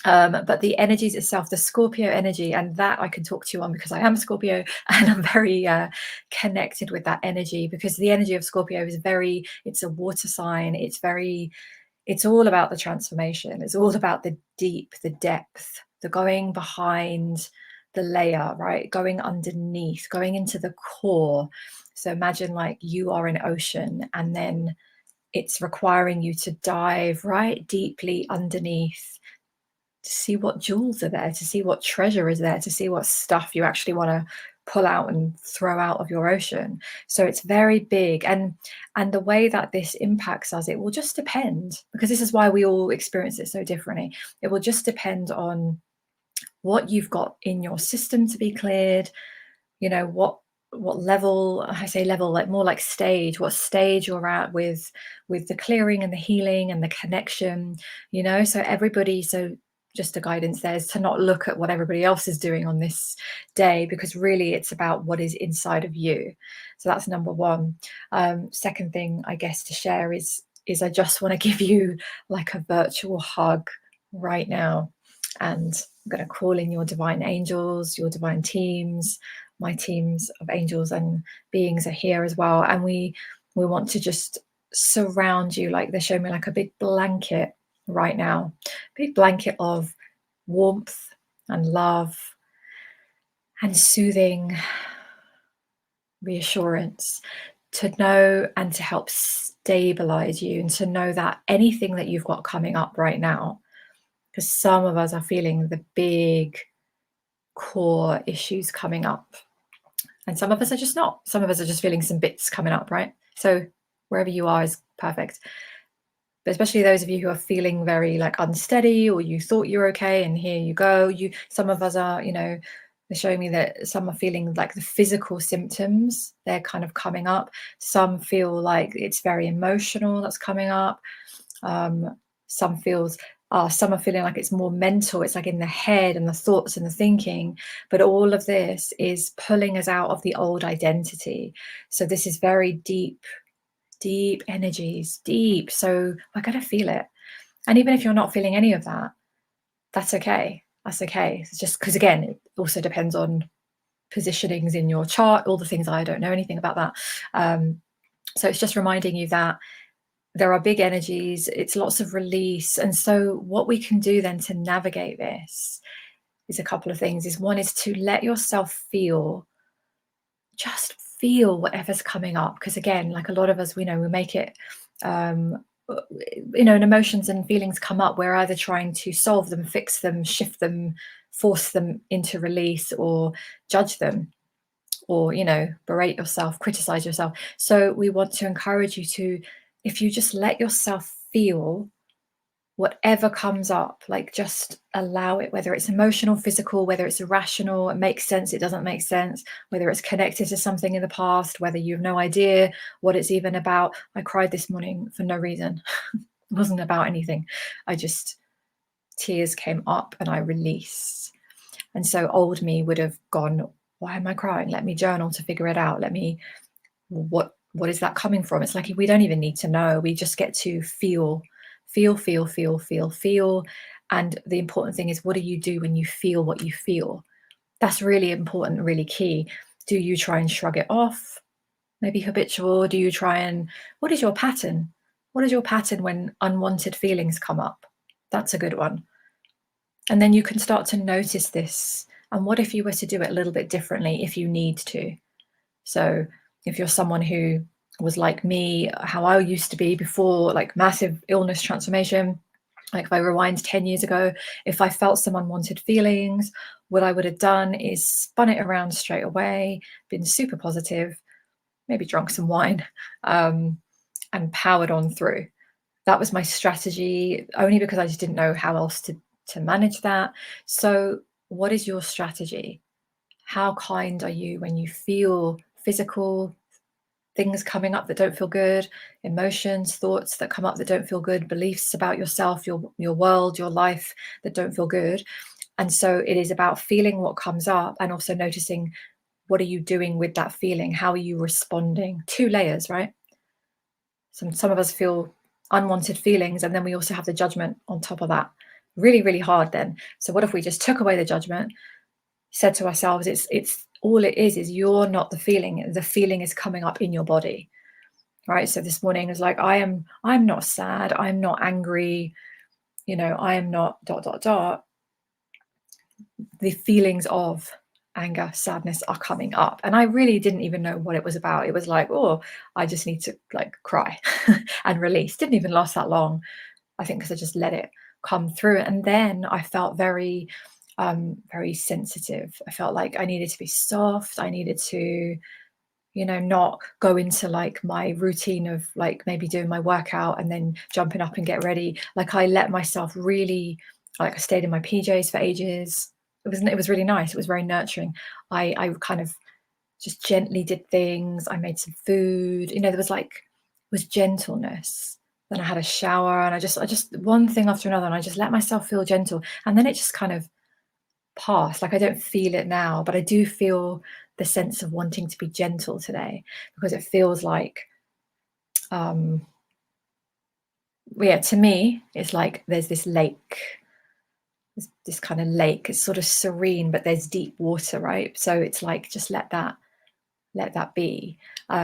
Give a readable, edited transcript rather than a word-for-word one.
But the energies itself, the Scorpio energy, and that I can talk to you on because I am Scorpio and I'm very connected with that energy, because the energy of Scorpio is it's a water sign. It's all about the transformation. It's all about the deep, the depth, the going behind the layer, right? Going underneath, going into the core. So imagine like you are an ocean, and then it's requiring you to dive right deeply underneath to see what jewels are there, to see what treasure is there, to see what stuff you actually want to pull out and throw out of your ocean. So it's very big, and the way that this impacts us, it will just depend, because this is why we all experience it so differently. It will just depend on what you've got in your system to be cleared, what level, I say level, like more like stage, what stage you're at with the clearing and the healing and the connection, so just a guidance there is to not look at what everybody else is doing on this day, because really it's about what is inside of you. So that's number one. Second thing I guess to share is I just want to give you like a virtual hug right now, and I'm going to call in your divine angels, your divine teams. My teams of angels and beings are here as well, and we want to just surround you, like they're showing me like a big blanket right now, big blanket of warmth and love and soothing reassurance, to know and to help stabilize you, and to know that anything that you've got coming up right now, because some of us are feeling the big core issues coming up, and some of us are just not. Some of us are just feeling some bits coming up, right? So wherever you are is perfect. But especially those of you who are feeling very like unsteady, or you thought you're okay and here you go. Some of us are, they're showing me that some are feeling like the physical symptoms, they're kind of coming up. Some feel like it's very emotional that's coming up. Some are feeling like it's more mental, it's like in the head and the thoughts and the thinking. But all of this is pulling us out of the old identity. So this is very deep energies, deep. So we're going to feel it. And even if you're not feeling any of that, that's okay. That's okay. It's just because, again, it also depends on positionings in your chart, all the things I don't know anything about that. So it's just reminding you that there are big energies, it's lots of release. And so what we can do then to navigate this is a couple of things. One is to let yourself just feel whatever's coming up, because again, like a lot of us, we make it and emotions and feelings come up, we're either trying to solve them, fix them, shift them, force them into release, or judge them, or berate yourself, criticize yourself. So we want to encourage you to, if you just let yourself feel whatever comes up, like just allow it, whether it's emotional, physical, whether it's irrational, it makes sense, it doesn't make sense, whether it's connected to something in the past, whether you have no idea what it's even about. I cried this morning for no reason. It wasn't about anything. Tears came up and I released. And so old me would have gone, why am I crying? Let me journal to figure it out. What is that coming from? It's like we don't even need to know. We just get to feel. And the important thing is, what do you do when you feel what you feel? That's really important, really key. Do you try and shrug it off? Maybe habitual. Do you try and, what is your pattern? What is your pattern when unwanted feelings come up? That's a good one. And then you can start to notice this. And what if you were to do it a little bit differently if you need to? So if you're someone who was like me, how I used to be before, like massive illness transformation, like if I rewind 10 years ago, if I felt some unwanted feelings, what I would have done is spun it around straight away, been super positive, maybe drunk some wine, and powered on through. That was my strategy, only because I just didn't know how else to manage that. So what is your strategy? How kind are you when you feel physical things coming up that don't feel good, emotions, thoughts that come up that don't feel good, beliefs about yourself, your world, your life that don't feel good? And so it is about feeling what comes up and also noticing, what are you doing with that feeling? How are you responding? 2 layers, right? Some of us feel unwanted feelings, and then we also have the judgment on top of that. really, really hard then. So what if we just took away the judgment, said to ourselves, it's all it is you're not the feeling is coming up in your body, right? So this morning is like, I'm not sad, I'm not angry, I am not dot dot dot. The feelings of anger, sadness are coming up, and I really didn't even know what it was about. It was like, oh, I just need to like cry and release. Didn't even last that long, I think, because I just let it come through. And then I felt very very sensitive. I felt like I needed to be soft. I needed to, not go into like my routine of like maybe doing my workout and then jumping up and get ready. Like I let myself really, like I stayed in my PJs for ages. It was really nice. It was very nurturing. I kind of just gently did things. I made some food. There was like, it was gentleness. Then I had a shower, and I just one thing after another, and I just let myself feel gentle. And then it just kind of passed. Like I don't feel it now, but I do feel the sense of wanting to be gentle today, because it feels like, yeah, to me, it's like there's this lake, this kind of lake. It's sort of serene, but there's deep water, right? So it's like, just let that be.